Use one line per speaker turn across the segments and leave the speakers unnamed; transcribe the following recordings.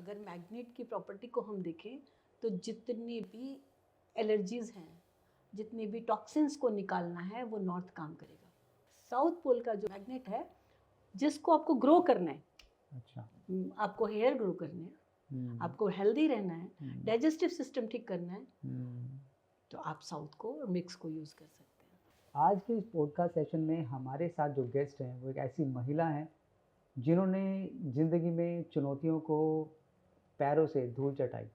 अगर मैग्नेट की प्रॉपर्टी को हम देखें तो जितनी भी एलर्जीज़ हैं, जितने भी टॉक्सिन्स को निकालना है वो नॉर्थ काम करेगा। साउथ पोल का जो मैग्नेट है, जिसको आपको ग्रो करना है,
अच्छा,
आपको हेयर ग्रो करना है, आपको हेल्दी रहना है, डाइजेस्टिव सिस्टम ठीक करना है, तो आप साउथ को और मिक्स को यूज़ कर सकते हैं।
आज के इस पॉडकास्ट सेशन में हमारे साथ जो गेस्ट हैं वो एक ऐसी महिला हैं जिन्होंने ज़िंदगी में चुनौतियों को पैरों से धूल चटाई।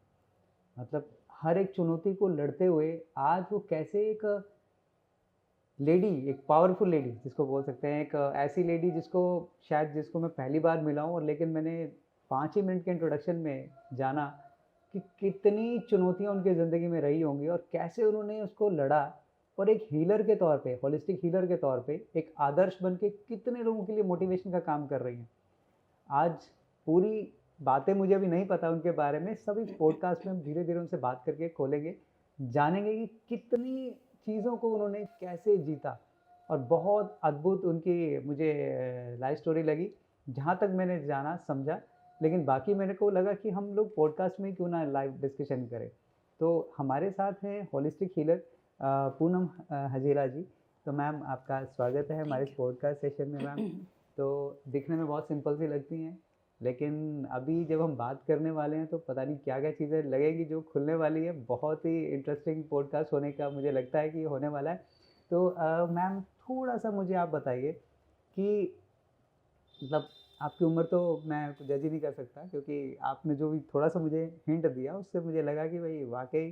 मतलब हर एक चुनौती को लड़ते हुए आज वो कैसे एक लेडी, एक पावरफुल लेडी जिसको बोल सकते हैं, एक ऐसी लेडी जिसको मैं पहली बार मिला हूँ, और लेकिन मैंने 5 ही मिनट के इंट्रोडक्शन में जाना कि कितनी चुनौतियाँ उनकी ज़िंदगी में रही होंगी और कैसे उन्होंने उसको लड़ा, और एक हीलर के तौर पे, होलिस्टिक हीलर के तौर पे एक आदर्श बन के कितने लोगों के लिए मोटिवेशन का काम कर रही हैं। आज पूरी बातें मुझे अभी नहीं पता उनके बारे में, सब इस पॉडकास्ट में हम धीरे धीरे उनसे बात करके खोलेंगे, जानेंगे कि कितनी चीज़ों को उन्होंने कैसे जीता। और बहुत अद्भुत उनकी मुझे लाइफ स्टोरी लगी, जहाँ तक मैंने जाना समझा, लेकिन बाकी मेरे को लगा कि हम लोग पॉडकास्ट में ही क्यों ना लाइव डिस्कशन करें। तो हमारे साथ हैं होलिस्टिक हीलर पूनम हजीरा जी। तो मैम, आपका स्वागत है हमारे इस पॉडकास्ट सेशन में। मैम तो दिखने में बहुत सिंपल सी लगती हैं, लेकिन अभी जब हम बात करने वाले हैं तो पता नहीं क्या क्या चीज़ें लगेगी जो खुलने वाली है। बहुत ही इंटरेस्टिंग पॉडकास्ट होने का मुझे लगता है कि होने वाला है। तो मैम, थोड़ा सा मुझे आप बताइए कि मतलब आपकी उम्र तो मैं जज ही नहीं कर सकता, क्योंकि आपने जो भी थोड़ा सा मुझे हिंट दिया उससे मुझे लगा कि भाई वाकई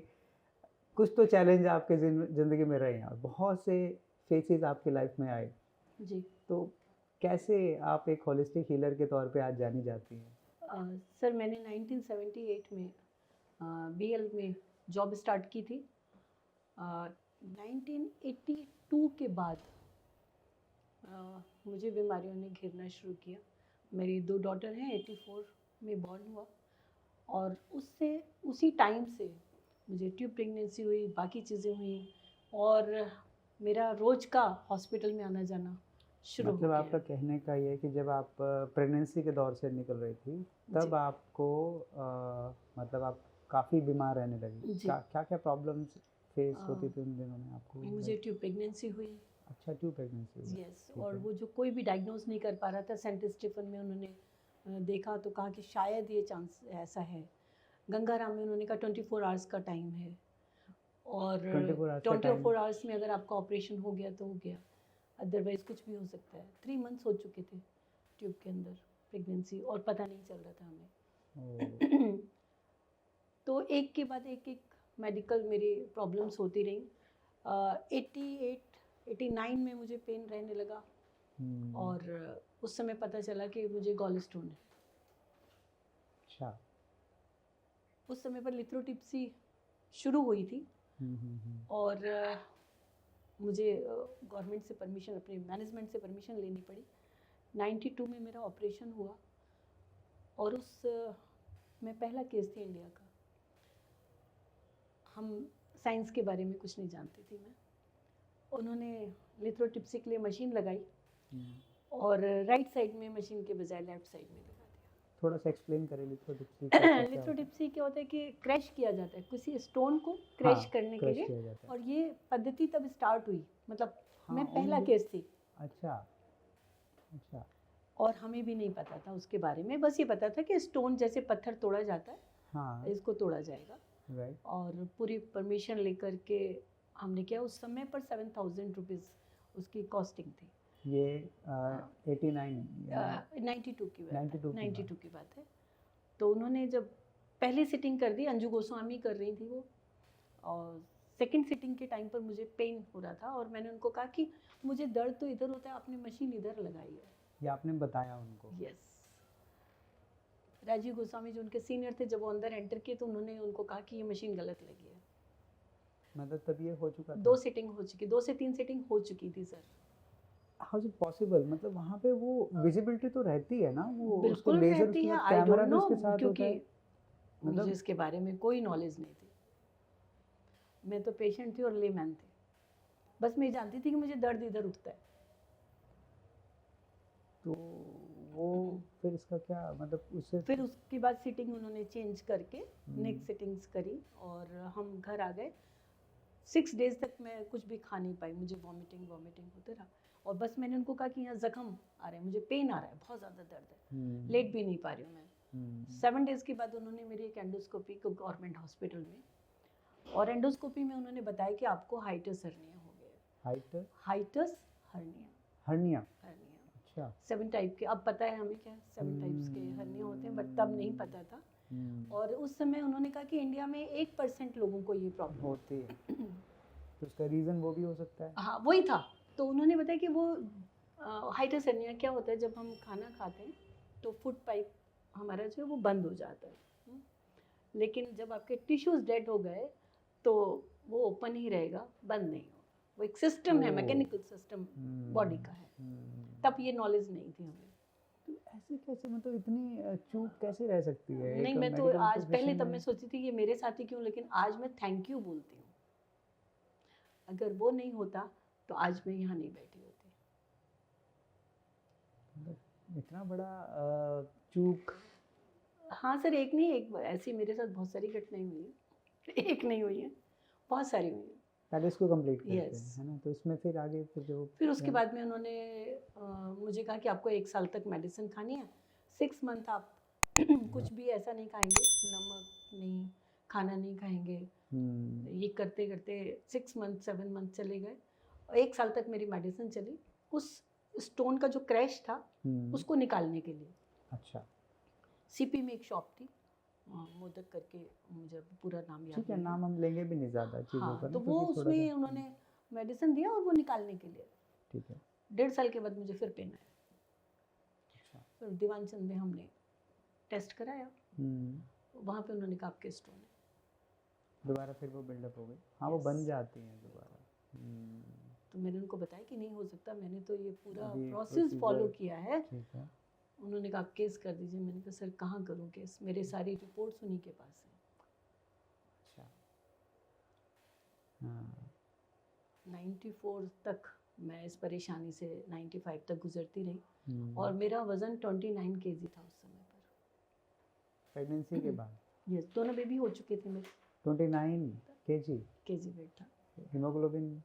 कुछ तो चैलेंज आपके ज़िंदगी में रहे हैं और बहुत से फेसेस आपकी लाइफ में आए
जी।
तो कैसे आप एक होलिस्टिक हीलर के तौर पे आज जानी जाती हैं?
सर, मैंने 1978 में बीएल में जॉब स्टार्ट की थी। 1982 के बाद मुझे बीमारियों ने घेरना शुरू किया। मेरी 2 डॉटर हैं, 84 में बॉर्न हुआ, और उसी टाइम से मुझे ट्यूब प्रेगनेंसी हुई, बाकी चीज़ें हुई, और मेरा रोज़ का हॉस्पिटल में आना जाना शुरू हो
मतलब
गया।
आपका कहने का ये है कि जब आप प्रेगनेंसी के दौर से निकल रही थी तब आपको मतलब आप काफ़ी बीमार रहने लगी। क्या क्या प्रॉब्लम्स फेस होती थी उन दिनों में आपको?
मुझे ट्यूब प्रेगनेंसी हुई।
अच्छा, ट्यूब प्रेगनेंसी हुई।
यस, और वो जो कोई भी डायग्नोज नहीं कर पा रहा था, सेंट स्टीफन में उन्होंने देखा तो कहा कि शायद ये चांस ऐसा है। गंगाराम में उन्होंने कहा 24 आवर्स का टाइम है, और 24 आवर्स में अगर आपका ऑपरेशन हो गया तो हो गया, अदरवाइज़ कुछ भी हो सकता है। 3 मंथ्स हो चुके थे ट्यूब के अंदर प्रेगनेंसी, और पता नहीं चल रहा था हमें। तो एक के बाद एक मेडिकल मेरी प्रॉब्लम्स होती रहीं। 89 में मुझे पेन रहने लगा, और उस समय पता चला कि मुझे गॉल स्टोन है।
अच्छा।
उस समय पर लिथ्रोटिप्सी शुरू हुई थी, और मुझे गवर्नमेंट से परमिशन, अपने मैनेजमेंट से परमिशन लेनी पड़ी। 92 में मेरा ऑपरेशन हुआ, और उस में पहला केस थी इंडिया का। हम साइंस के बारे में कुछ नहीं जानती थी मैं। उन्होंने लिथ्रोटिप्सी के लिए मशीन लगाई, और राइट साइड में मशीन के बजाय लेफ्ट साइड में लगा दिया।
थोड़ा सा एक्सप्लेन करें लिथ्रोटिप्सी।
लिथ्रोटिप्सी क्या होता है कि क्रैश किया जाता है किसी स्टोन को, क्रैश करने के लिए, और ये पद्धति तब स्टार्ट हुई, मतलब मैं पहला केस थी।
अच्छा अच्छा।
और हमें भी नहीं पता था उसके बारे में, बस ये पता था कि स्टोन जैसे पत्थर तोड़ा जाता है, इसको तोड़ा जाएगा। और पूरी परमिशन लेकर के हमने किया। उस समय पर 7,000 रुपीज़ उसकी कॉस्टिंग थी।
ये 89
92 की बात है। तो उन्होंने जब पहली सिटिंग कर दी, अंजू गोस्वामी कर रही थी वो, और सेकंड सिटिंग के टाइम पर मुझे पेन हो रहा था, और मैंने उनको कहा कि मुझे दर्द तो इधर होता है, आपने मशीन इधर लगाई है।
ये आपने बताया उनको?
यस। राजीव गोस्वामी जो उनके सीनियर थे, जब वो अंदर एंटर किए तो उन्होंने उनको कहा कि ये मशीन गलत लगी है।
मतलब तब ये हो चुका था?
2 सिटिंग हो चुकी, 2 से 3 सिटिंग हो चुकी थी sir.
How is it possible? मतलब वहाँ पे वो विजिबिलिटी तो रहती है ना, वो
बिल्कुल
लेजर
रहती है। आई
कैमरा
डोंट
भी
नो,
उसके साथ होता है।
मतलब मुझे इसके बारे में कोई नॉलेज नहीं थी। मैं तो पेशेंट थी और लेमैन थी। बस मैं जानती थी कि मुझे दर्द इधर उठता है।
तो वो फिर इसका क्या मतलब उससे
फिर उसके बाद सीटिंग उन्होंने चेंज करके
हम्म,
नेक सिटिंग्स करी और हम घर आ गए। 6 डेज तक मैं कुछ भी खा नहीं पाई, मुझे वॉमिटिंग होते रहा। और बस मैंने उनको कहा कि यहाँ जख्म आ रहे हैं, मुझे पेन आ रहा है, बहुत ज़्यादा दर्द है, लेट भी नहीं पा रही हूँ मैं। 7 डेज़ के बाद उन्होंने मेरी एक एंडोस्कोपी को गवर्नमेंट हॉस्पिटल में, और एंडोस्कोपी में उन्होंने बताया कि आपको हाइटस हर्निया हो गया है। Hiatus hernia
hernia.
हर्निया
अच्छा
7 टाइप के, अब पता है हमें क्या 7 टाइप्स के हर्निया होते हैं, बट तब नहीं पता था। और उस समय उन्होंने कहा कि इंडिया में 1% लोगों को ये प्रॉब्लम
होती है, तो उसका रीज़न वो भी हो सकता है।
हाँ वही था। तो उन्होंने बताया कि वो हाइटस हर्निया क्या होता है, जब हम खाना खाते हैं तो फूड पाइप हमारा जो है वो बंद हो जाता है। लेकिन जब आपके टिश्यूज डेड हो गए तो वो ओपन ही रहेगा, बंद नहीं होगा। वो एक सिस्टम है,
ओह।
मैकेनिकल सिस्टम बॉडी का है। तब ये नॉलेज नहीं थी हमें।
तो ऐसे कैसे मतलब इतनी चूक कैसे रह सकती है
नहीं,
एक
मैं तो
मेडिकल
आज पहले
प्रोफेशन
तब मैं
में?
सोचती थी कि मेरे साथ ही क्यों, लेकिन आज मैं थैंक यू बोलती हूँ। अगर वो नहीं होता तो आज मैं यहाँ नहीं बैठी होती।
मतलब इतना बड़ा चूक।
हाँ सर, एक नहीं, एक ऐसी मेरे साथ बहुत सारी घटनाएं हुई हैं। एक नहीं हुई है, बहुत सारी हुई हैं।
पहले इसको कंप्लीट करते हैं,
Yes.
है ना? तो इसमें फिर आगे फिर जो
फिर उसके बाद में उन्होंने मुझे कहा कि आपको 1 साल तक मेडिसिन खानी है। 6 मंथ आप कुछ भी ऐसा नहीं खाएंगे, नमक नहीं, खाना नहीं खाएंगे। ये करते करते 6 मंथ 7 मंथ चले गए और 1 साल तक मेरी मेडिसिन चली। उस स्टोन का जो क्रैश था उसको निकालने के लिए।
अच्छा
सीपी में एक शॉप थी, मोदक करके, मुझे पूरा नाम याद
ठीक है,
नहीं
नाम हम लेंगे भी नहीं ज़्यादा चीज़ों
हाँ,
का ना,
तो वो
क्योंकि थोड़ा
उसमें
सा
उन्होंने मेडिसिन दिया और वो निकालने के लिए।
ठीक है।
1.5 साल के बाद मुझे फिर पेन आया।
अच्छा
फिर दीवानचंद में हमने टेस्ट कराया, वहाँ पे उन्होंने कहा आपके स्टोन है।
दोबारा फिर वो बिल्डअप हो गई। हाँ वो
Yes.
बन जाती हैं दोबारा।
तो मैंने उनको बताया कि नहीं हो सकता, मैंने तो ये पूरा
अभी
प्रोसेस
procedure-
फॉलो किया है।
ठीक है।
उन्होंने कहा आप केस कर दीजिए। मैंने कहा सर कहाँ करूँ केस, मेरे सारी रिपोर्ट्स उन्हीं के पास हैं।
अच्छा हाँ
94 तक मैं इस परेशानी से 95 तक गुजरती रही और मेरा वज़न 29 केजी था उस समय पर।
प्रेगनेंसी के बाद
यस, दोनों बेबी हो चुके थे मेरे।
29
केजी वेट था।
हीमोग्लोबिन।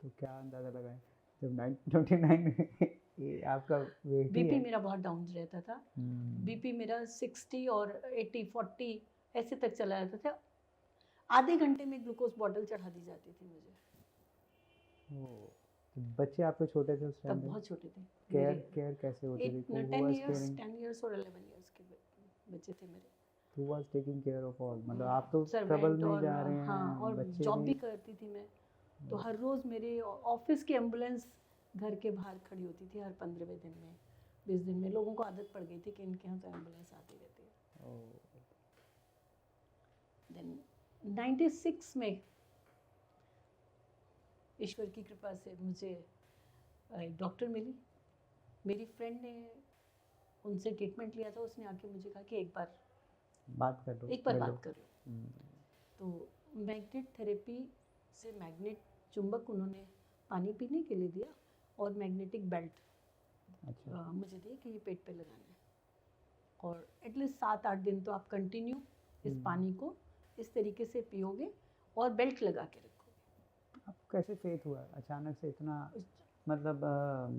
तो क्या अंदाज़ा लगाएं जब 29 ये आपका वेट ही
बीपी
है।
मेरा बहुत डाउन रहता था। बीपी मेरा 60 और 80 40 ऐसे तक चला जाता था। आधे घंटे में ग्लूकोज बॉटल चढ़ा दी जाती थी मुझे।
तो बच्चे आपके छोटे थे उस
तब
टाइम पे?
बहुत छोटे थे।
केयर कैसे होती थी?
10 इयर्स और 11 इयर्स के बच्चे थे मेरे।
Who was taking care of all? मतलब आप तो ट्रबल
सर्वेंट
में
और
जा रहे हैं,
हाँ, और
बच्चे
जॉब भी करती थी मैं। तो हर रोज़ मेरे ऑफिस की एम्बुलेंस घर के बाहर खड़ी होती थी हर 15वें दिन में, 20 दिन में। लोगों को आदत पड़ गई थी कि इनके यहाँ तो एम्बुलेंस आती रहती है। देन 96 में ईश्वर की कृपा से मुझे एक डॉक्टर मिली। मेरी फ्रेंड ने उनसे ट्रीटमेंट लिया था। उसने आके मुझे कहा कि एक बार
बात कर लो,
बात कर लो। तो मैग्नेट थेरेपी से मैग्नेट चुंबक उन्होंने पानी पीने के लिए दिया और मैग्नेटिक बेल्ट मुझे दिया कि ये पेट पे लगाना है और एटलीस्ट 7-8 दिन तो आप कंटिन्यू इस पानी को इस तरीके से पियोगे और बेल्ट लगा के रखोगे।
आपको कैसे फेथ हुआ अचानक से इतना, मतलब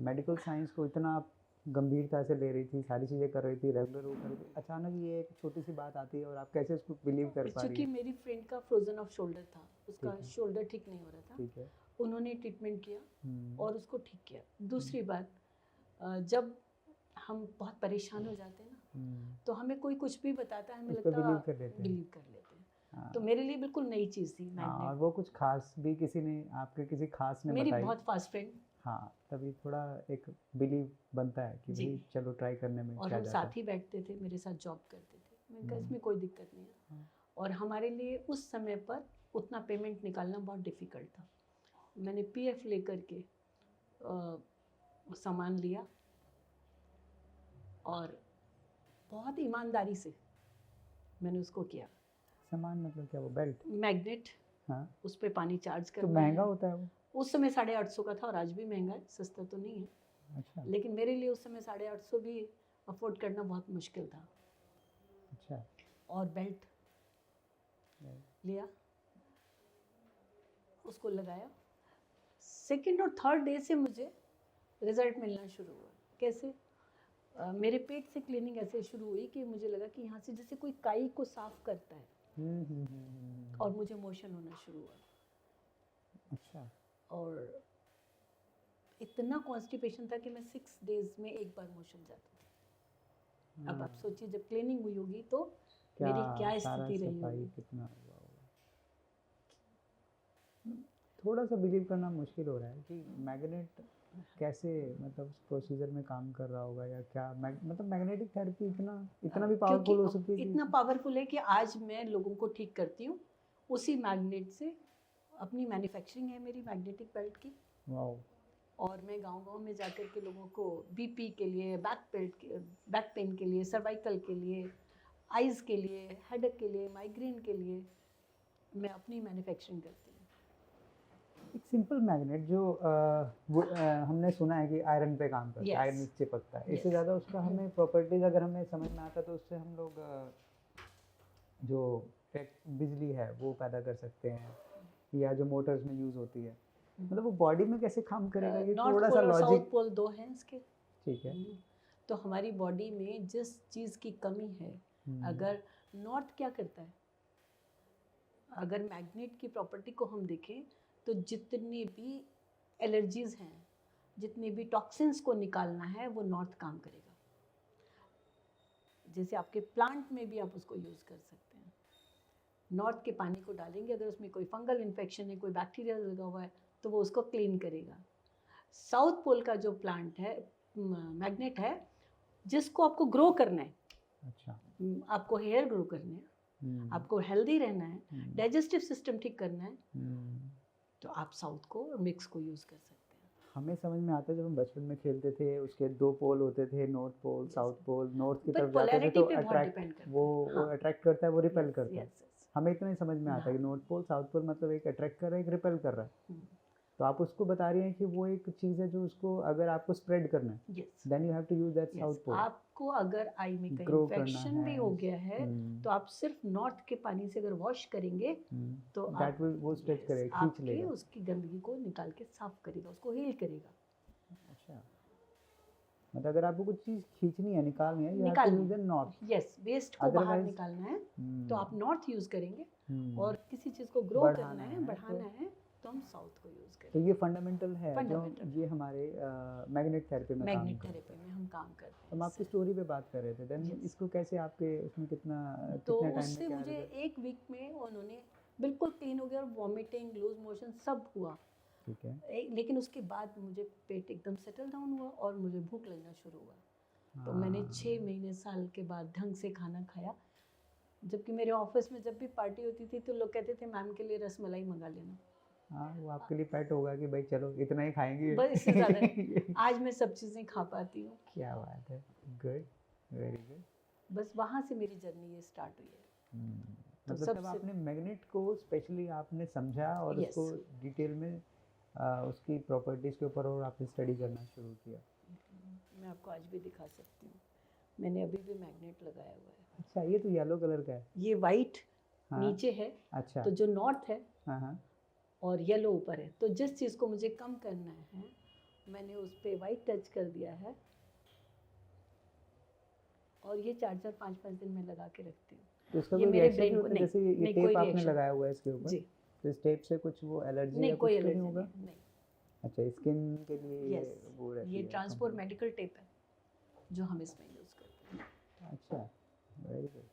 मेडिकल साइंस को इतना आप गंभीरता से ले रही थी, सारी चीज़ें कर रही थी, रेगुलर वो कर रही थी, अचानक ये एक छोटी सी बात आती है और आप कैसे उसको बिलीव कर पा रही
क्योंकि
हैं?
मेरी फ्रेंड का फ्रोजन ऑफ शोल्डर था, उसका शोल्डर ठीक नहीं हो रहा था।
ठीक है।
उन्होंने ट्रीटमेंट किया और उसको ठीक किया। दूसरी बात, जब हम बहुत परेशान हो जाते हैं ना तो हमें कोई कुछ भी बताता है, हमें लगता है बिलीव कर लेते हैं। तो मेरे लिए बिल्कुल नई चीज़ थी मैग्नेट।
और वो कुछ खास भी किसी ने आपके किसी खास ने
मेरी
बताई?
बहुत फास्ट फ्रेंड।
हाँ तभी थोड़ा एक बिलीव बनता है कि भाई चलो ट्राई करने में
और
क्या
हम
जाता है।
साथ ही बैठते थे, मेरे साथ जॉब करते थे। मैंने कहा इसमें कोई दिक्कत नहीं है। और हमारे लिए उस समय पर उतना पेमेंट निकालना बहुत डिफ़िकल्ट था। मैंने पीएफ लेकर के सामान लिया और बहुत ईमानदारी से मैंने उसको किया।
सामान मतलब क्या? वो बेल्ट?
मैग्नेट,
हाँ
उस पर पानी चार्ज करना
तो महंगा होता है वो?
उस समय 850 का था और आज भी महंगा है, सस्ता तो नहीं है।
अच्छा
लेकिन मेरे लिए उस समय 850 भी अफोर्ड करना बहुत मुश्किल था।
अच्छा।
और बेल्ट लिया, उसको लगाया। सेकंड और थर्ड डे से मुझे रिजल्ट मिलना शुरू हुआ। कैसे? मेरे पेट से क्लीनिंग ऐसे शुरू हुई कि मुझे लगा कि यहाँ से जैसे कोई काई को साफ करता है, और मुझे मोशन होना शुरू हुआ।
अच्छा।
और इतना कॉन्स्टिपेशन था कि मैं 6 डेज में एक बार मोशन जाती थी। अब आप सोचिए जब क्लीनिंग हुई होगी तो मेरी क्या
सारा
स्थिति रही
सफाई
होगी।
कितना हुआ होगा। थोड़ा सा बिलीव करना मुश्किल हो रहा है कि मैग्नेट कैसे मतलब प्रोसीजर में काम कर रहा होगा या क्या। मतलब मैग्नेटिक थेरेपी इतना भी पावरफुल हो सकती है कि
इतना पावरफुल है कि आज मैं लोगों को ठीक करती हूँ उसी मैग्नेट से। अपनी मैन्युफैक्चरिंग है मेरी मैग्नेटिक बेल्ट की।
वाओ।
और मैं गांव-गांव में जाकर के लोगों को बीपी के लिए, बैक पेन के लिए, सर्वाइकल के लिए, आइज़ के लिए, हेडेक के लिए, माइग्रेन के लिए मैं अपनी मैन्युफैक्चरिंग करती हूँ।
एक सिंपल मैग्नेट जो हमने सुना है कि आयरन पे काम करता है, आयरन में चिपकता है। इससे ज़्यादा उसका हमें प्रॉपर्टीज अगर हमें समझ में आता तो उससे हम लोग जो बिजली है वो पैदा कर सकते हैं, या जो मोटर्स में यूज़ होती है। मतलब वो बॉडी में कैसे काम करेगा, ये
नॉर्थ
थोड़ा सा
पोल और साउथ
लॉजिक।
पोल 2 हैं इसके।
ठीक है।
तो हमारी बॉडी में जिस चीज़ की कमी है, अगर नॉर्थ क्या करता है, अगर मैग्नेट की प्रॉपर्टी को हम देखें तो जितनी भी एलर्जीज़ हैं, जितनी भी टॉक्सिन्स को निकालना है वो नॉर्थ काम करेगा। जैसे आपके प्लांट में भी आप उसको यूज़ कर सकते हैं। नॉर्थ के पानी को डालेंगे, अगर उसमें कोई फंगल इन्फेक्शन है, कोई बैक्टीरिया लगा हुआ है तो वो उसको क्लीन करेगा। साउथ पोल का जो प्लांट है, मैग्नेट है, जिसको आपको ग्रो करना है।
अच्छा।
आपको हेयर ग्रो करने हैं, आपको हेल्दी रहना है, डाइजेस्टिव सिस्टम ठीक करना है, तो आप साउथ को और मिक्स को यूज़ कर सकते हैं।
हमें समझ में आता है जब हम बचपन में खेलते थे, उसके 2 पोल होते थे, north pole, south pole. North की
But
तरफ जाते थे
polarity
तो
पे बहुत
अट्रैक्ट
depend करता है।
वो अट्रैक्ट करता है, वो रिपेल करता है।
yes.
हमें इतना ही समझ में आता है कि नॉर्थ पोल साउथ पोल मतलब एक अट्रैक्ट कर रहा है, एक रिपेल कर रहा है। तो आप उसको बता रही हैं कि वो एक चीज़ है जो उसको अगर आपको स्प्रेड करना है,
Yes.
Then you have to use that south pole.
आपको अगर आई में कहीं
ग्रो करना
इन्फेक्शन भी हो गया है
है
तो आप सिर्फ नॉर्थ के पानी से अगर वॉश करेंगे तो
दैट विल वो स्ट्रेच करेगा, खींच
आपके
लेगा।
उसकी गंदगी को निकाल के साफ करेगा, उसको हील करेगा।
अच्छा, मतलब अगर आपको कुछ चीज़ खींचनी है, निकालनी है, you have to use the north.
Yes, west को बाहर
Otherwise-
निकालना है तो आप नॉर्थ यूज़ करेंगे, और किसी चीज़ को ग्रो
बढ़ाना
करना है,
है
बढ़ाना है तो हम साउथ को यूज़
तो
करेंगे।
ये फंडामेंटल है जो
Fundamental
ये हमारे मैग्नेट थेरेपी में काम
मैग्नेट
करता
थेरेपी में हम काम करते हैं।
है। हम आपकी स्टोरी पे बात कर रहे थे, देन
Yes.
इसको कैसे आपके उसमें कितना
तो
कितने टाइम
उससे
में क्या
मुझे
result?
1 वीक में उन्होंने बिल्कुल क्लीन हो गया, और वॉमिटिंग, लूज मोशन सब हुआ।
ठीक है।
लेकिन उसके बाद मुझे पेट एकदम सेटल डाउन हुआ और मुझे भूख लगना शुरू हुआ। तो मैंने 6 महीने साल के बाद ढंग से खाना खाया। जबकि मेरे ऑफिस में जब भी पार्टी होती थी तो लोग कहते थे मैम के लिए रसमलाई मंगा लेना।
हाँ, वो आपके लिए पेट होगा कि भाई चलो इतना ही खाएंगे।
बस इससे ज़्यादा नहीं। आज मैं सब चीज़ें खा पाती हूँ।
क्या बात है, गुड, वेरी गुड।
बस वहाँ से मेरी जर्नी ये स्टार्ट हुई है। तो
मतलब तब आपने मैग्नेट को स्पेशली आपने समझा और
Yes.
उसको डिटेल में उसकी प्रॉपर्टीज़ के ऊपर और आपने स्टडी करना शुरू किया।
मैं आपको आज भी दिखा सकती हूँ, मैंने अभी भी मैग्नेट लगाया हुआ है।
अच्छा, ये तो येलो कलर का है।
ये वाइट
हाँ।
नीचे है।
अच्छा।
तो जो नॉर्थ है
हाँ हाँ।
और येलो ऊपर है, तो जिस चीज़ को मुझे कम करना है मैंने उस पर वाइट टच कर दिया है, और ये 4-4 5-5 दिन में लगा के रखती हूँ।
तो इसका
ये
कोई
मेरे
रिएक्शन
brain
भी
को
होता है? जैसे ये
नहीं,
टेप
कोई
आपने
reaction
लगाया हुआ है इसके ऊपर,
जी,
तो इस टेप से कुछ वो एलर्जी
नहीं
या
कोई
कुछ तो नहीं
एलर्जी
होगा?
नहीं।
अच्छा, स्किन के लिए
यस,
वो रहती
ये
है
ट्रांसपोर्ट मेडिकल टेप है जो हम इसमें यूज़ करते हैं।
अच्छा, वेरी गुड।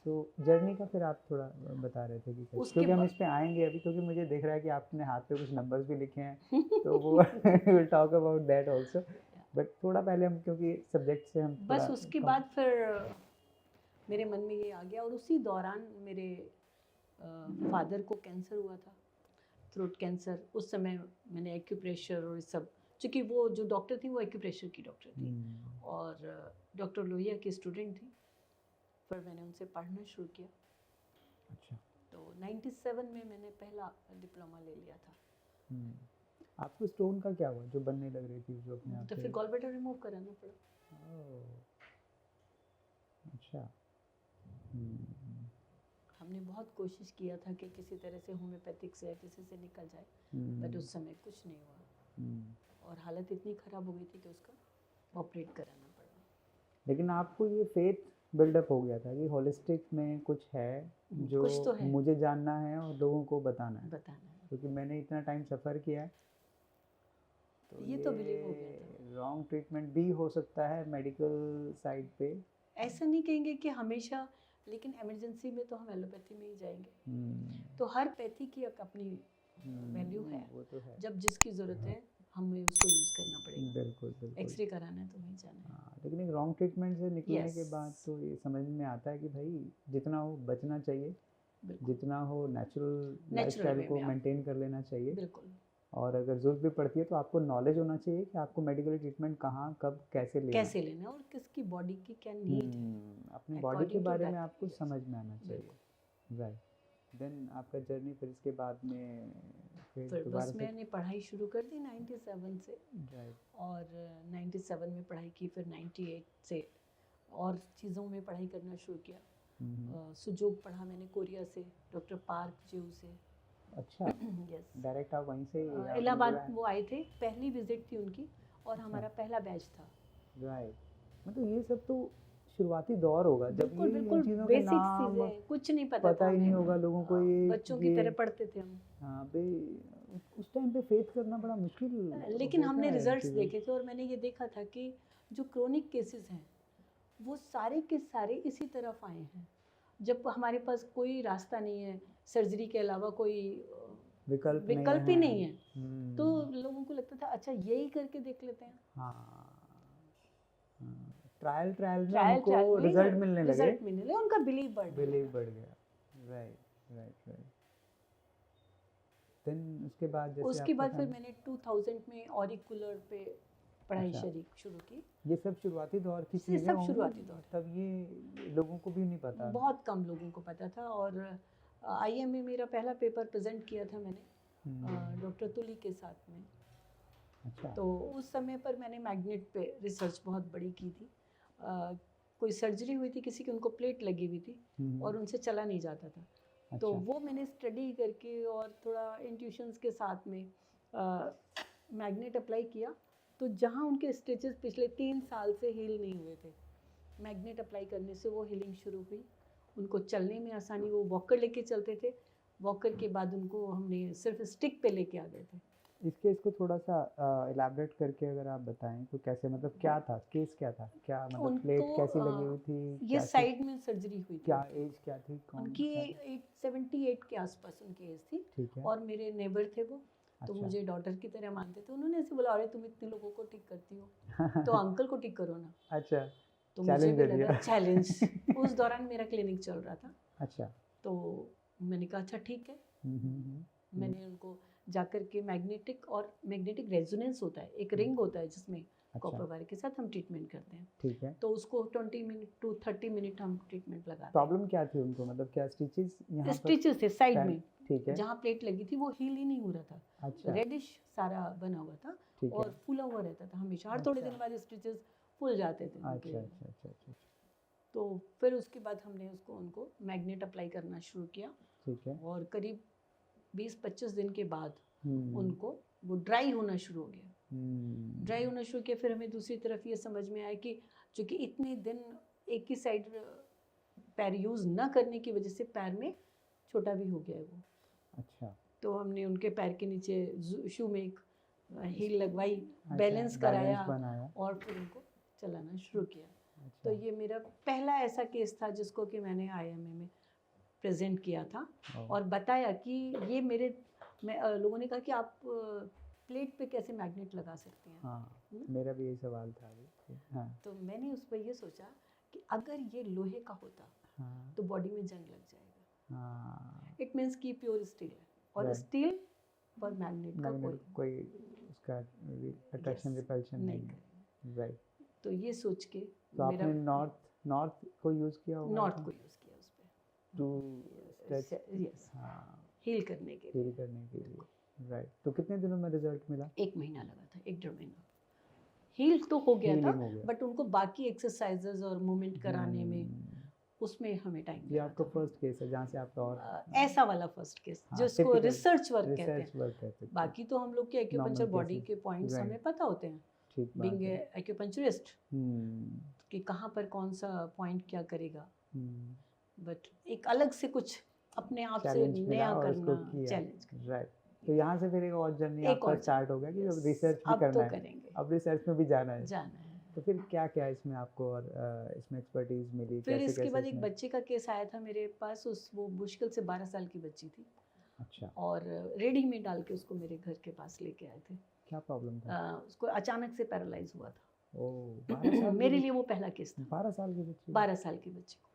सो जर्नी का फिर आप थोड़ा बता रहे थे कि कैसे,
उसके
क्योंकि हम
बाद-
इस पे आएंगे अभी, क्योंकि मुझे दिख रहा है कि आपने हाथ पे कुछ नंबर्स भी लिखे हैं तो वो will talk about that also, but थोड़ा पहले हम क्योंकि सब्जेक्ट से हम
बस
थोड़ा
उसके बाद फिर मेरे मन में ये आ गया, और उसी दौरान मेरे फादर को कैंसर हुआ था, थ्रोट कैंसर। उस समय मैंने एक्यूप्रेशर और सब, चूँकि वो जो डॉक्टर थी वो एक्यूप्रेशर की डॉक्टर थी और डॉक्टर लोहिया की स्टूडेंट थी, फिर मैंने उनसे पढ़ना शुरू किया।
अच्छा।
तो 97 में मैंने पहला डिप्लोमा ले लिया था।
आपको स्टोन का क्या हुआ जो बनने लग रही थी जो अपने आप
तो
से?
फिर गॉल ब्लैडर रिमूव कराना पड़ा।
ओह, अच्छा। हम्म,
हमने बहुत कोशिश किया था कि किसी तरह से होम्योपैथिक से या किसी से निकल जाए, बट
हम्म,
उस समय कुछ नहीं हुआ
हम्म।
और हालत इतनी ख़राब हो गई थी कि उसका ऑपरेट कराना पड़ा।
लेकिन आपको ये फेथ बिल्डअप हो गया था कि होलिस्टिक में कुछ है जो
कुछ तो है,
मुझे जानना है और लोगों को बताना है,
बताना है।
क्योंकि मैंने इतना टाइम सफ़र किया है। तो
ये तो बिलीव हो गया था।
रॉन्ग ट्रीटमेंट भी हो सकता है मेडिकल साइड पे।
ऐसा नहीं कहेंगे कि हमेशा, लेकिन इमरजेंसी में तो हम एलोपैथी में ही जाएंगे।
हम्म,
तो हर पैथी की एक अपनी वैल्यू है।
वो तो है।
जब जिसकी ज़रूरत है हमें उसको यूज़ करना पड़ेगा।
बिल्कुल बिल्कुल।
एक्सरे कराना है तो वहीं जाना है।
हाँ, लेकिन एक रॉन्ग ट्रीटमेंट से निकलने के
Yes,
बाद तो ये समझ में आता है कि भाई जितना हो बचना चाहिए,
बिल्कुल
जितना हो नेचुरल
नेचुरल
लाइफस्टाइल
वे
को
में आप,
मेंटेन कर लेना चाहिए।
बिल्कुल
और अगर ज़रूरत भी पड़ती है तो आपको नॉलेज होना चाहिए कि आपको मेडिकल ट्रीटमेंट कहाँ कब कैसे लेना है।
कैसे लेना है और किसकी बॉडी की क्या नीड है,
अपनी बॉडी के
according to
बारे में
that,
आपको
yes,
समझ में आना चाहिए।
बिल्कुल।
राइट। देन आपका जर्नी फिर इसके बाद में फिर
फिर
दोबारा
बस
से।
मैंने पढ़ाई शुरू कर दी 97 से,
राइट।
और 97 में पढ़ाई की, फिर 98 से और चीज़ों में पढ़ाई करना शुरू किया। सुजोग पढ़ा मैंने कोरिया से, डॉक्टर पार्क जेऊ से।
अच्छा,
यस,
डायरेक्ट आप वहीं से या
इलाहाबाद
मतलब?
वो आए थे, पहली विजिट थी उनकी और
अच्छा।
हमारा पहला बैच था।
राइट। मतलब ये सब तो शुरुआती दौर होगा जब
बिल्कुल
ये इन
बिल्कुल
चीज़ों के
बेसिक
नाम
चीज़ें, कुछ नहीं पता
पता
था
ही नहीं
हमें।
होगा लोगों को। ये
बच्चों की
ये
तरह पढ़ते थे हम।
हाँ भाई, उस टाइम पे फेथ करना बड़ा मुश्किल
लेकिन
होता
हमने
है इन
रिजल्ट्स
चीज़ों।
देखे थे और मैंने ये देखा था कि जो क्रोनिक केसेस हैं वो सारे के सारे इसी तरफ आए हैं। जब हमारे पास कोई रास्ता नहीं है, सर्जरी के अलावा कोई विकल्प ही नहीं है, तो लोगों को लगता था अच्छा यही करके देख लेते हैं।
हाँ, ट्रायल ट्रायल में
ट्रायल
उनको
में
रिजल्ट मिलने लगे,
रिजल्ट मिलने लगे, उनका बिलीव बढ़ गया।
बिलीव बढ़ गया। Right right right. देन उसके बाद जैसे
उसके
आपका
बाद फिर
था-
मैंने 2000 में ऑरिकुलर पे पढ़ाई
अच्छा।
शुरू की।
ये सब शुरुआती दौर की
ये
चीज़ें
सब
होंगी,
शुरुआती दौर है।
तब ये लोगों को भी नहीं पता।
बहुत कम लोगों को पता था। और IIM में मेरा पहला पेपर प्रेजेंट किया था मैंने डॉक्टर तुली के साथ में।
अच्छा।
तो उस समय पर मैंने मैग्नेट पे रिसर्च बहुत बड़ी की थी। कोई सर्जरी हुई थी किसी की, उनको प्लेट लगी हुई थी और उनसे चला नहीं जाता था। तो
अच्छा।
वो मैंने स्टडी करके और थोड़ा इंट्यूशंस के साथ में मैग्नेट अप्लाई किया। तो जहाँ उनके स्टिचेस पिछले 3 साल से हील नहीं हुए थे, मैग्नेट अप्लाई करने से वो हीलिंग शुरू हुई। उनको चलने में आसानी, वो वॉकर लेके चलते थे। वॉकर के बाद उनको हमने सिर्फ स्टिक पे लेके आ गए थे।
इसको थोड़ा सा इलाबरेट करके अगर आप बताएं तो कैसे, मतलब क्या था केस, क्या था, क्या मतलब प्लेट
उनको
कैसी लगी हुई थी,
ये
क्या
साइड में सर्जरी हुई थी।
क्या एज क्या थी, कौन
उनकी
सा?
78 के आसपास उनकी एज थी।
ठीक है।
और मेरे नेबर थे वो, तो
अच्छा।
मुझे डॉटर की तरह मानते थे। उन्होंने ऐसे बोला, अरे तुम इतने लोगों को ठीक करती हो तो अंकल को ठीक करो ना।
अच्छा,
तो मुझे
चैलेंज
भी
दे
लगा
दिया।
चैलेंज। उस दौरान मेरा क्लिनिक चल रहा था,
अच्छा।
तो मैंने कहा अच्छा ठीक है।
हम्म।
मैंने उनको जाकर के मैग्नेटिक रेजोनेंस होता है, एक रिंग होता है जिसमें कॉपर वायर के साथ हम ट्रीटमेंट करते हैं।
ठीक है।
तो उसको 20 मिनट टू 30 मिनट हम ट्रीटमेंट लगाते हैं।
प्रॉब्लम क्या थी उनको, मतलब क्या स्टिचेस यहाँ पर?
स्टिचेस थे साइड में,
ठीक है।
जहाँ प्लेट लगी थी वो हील ही नहीं हो रहा था।
अच्छा।
रेडिश सारा बना हुआ था
ठीक है।
और फूला हुआ रहता था हमेशा। हर थोड़े दिन बाद स्टिचेस फूल जाते थे उनके।
अच्छा अच्छा अच्छा अच्छा।
तो फिर उसके बाद हमने उनको मैग्नेट अप्लाई करना शुरू किया।
ठीक है।
और करीब 20-25 दिन के बाद उनको वो ड्राई होना शुरू हो गया। ड्राई होना शुरू किया। फिर हमें दूसरी तरफ ये समझ में आया कि चूँकि इतने दिन एक ही साइड पैर यूज़ ना करने की वजह से पैर में छोटा भी हो गया है वो।
अच्छा।
तो हमने उनके पैर के नीचे शू में एक हील लगवाई, बैलेंस कराया
बनाया।
और फिर उनको चलाना शुरू किया।
अच्छा।
तो ये मेरा पहला ऐसा केस था जिसको कि मैंने IIM में प्रेजेंट किया था और बताया कि ये लोगों ने कहा कि आप प्लेट पे कैसे मैग्नेट लगा सकते हैं।
हाँ, मेरा भी यही सवाल था अभी। हाँ।
तो मैंने उस पर ये सोचा कि अगर ये लोहे का होता तो बॉडी में जंग लग जाएगा। इट मीन्स की प्योर स्टील है और स्टील पर मैग्नेट का
कोई उसका अट्रैक्शन रिपल्शन नहीं है। राइट।
तो ये सोच के
तो आपने नॉर्थ को यूज़ किया होगा?
नॉर्थ को यूज़ किया उस पर
टू स्ट्रेच,
हील करने के लिए।
हील करने के लिए। राइट, तो कितने दिनों में रिजल्ट मिला?
1 महीना लगा था, 1 डेढ़ महीना। हील तो हो गया था,
हीलिंग हो गया।
बट उनको बाकी एक्सरसाइजेज और मूवमेंट कराने में उसमें हमें टाइम
ये
लगा
आपका
था।
फर्स्ट केस है जहाँ से आपका और
ऐसा वाला फर्स्ट केस
हाँ,
जिसको
typical
रिसर्च वर्क कहते
रिसर्च
हैं।
वर्क कहते हैं।
बाकी तो हम लोग के एक्यूपंचर
Normal
बॉडी
cases,
के पॉइंट्स
right.
हमें पता होते हैं,
ठीक बात
बीइंग
है।
एक्यूपंचरिस्ट,
हम्म,
कि कहाँ पर कौन सा पॉइंट क्या करेगा।
हम्म,
बट एक अलग से कुछ अपने आप से
चैलेंज मिला
नया
और उसको
करना,
किया,
चैलेंज करना।
राइट। तो यहाँ से फिर एक और जर्नी
एक
आपका
और
स्टार्ट हो गया कि अब
Yes,
रिसर्च भी
अब
करना
तो
है,
करेंगे,
अब रिसर्च में भी जाना है।
जाना है।
तो फिर क्या क्या इसमें आपको और इसमें एक्सपर्टीज मिली,
फिर
कैसे
इसके
कैसे
बाद एक
इसमें?
बच्चे का केस आया था मेरे पास, वो मुश्किल से 12 साल की बच्ची थी,
अच्छा,
और रेडी में डाल के उसको मेरे घर के पास लेके आए थे।
क्या प्रॉब्लम था?
उसको अचानक से पैरालाइज हुआ था।
ओह, 12 साल
मेरे लिए वो पहला केस था।
12 साल की बच्ची?
12 साल की बच्ची को,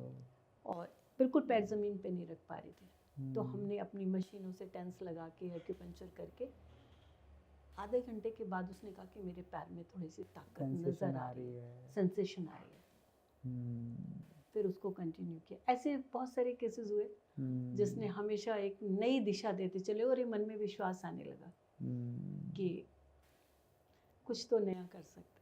ओह,
और बिल्कुल पैर ज़मीन पे नहीं रख पा रही थी। तो
हम्म,
हमने अपनी मशीनों से टेंस लगा के एक्यूपंक्चर करके आधे घंटे के बाद उसने कहा कि मेरे पैर में थोड़ी सी ताकत
सेंसेशन
नज़र
आ रही है।
सेंसेशन आ रही है।
हम्म,
फिर उसको कंटिन्यू किया। ऐसे बहुत सारे केसेस हुए जिसने हमेशा एक नई दिशा देते चले, और ये मन में विश्वास आने लगा कि कुछ तो नया कर सकते हैं।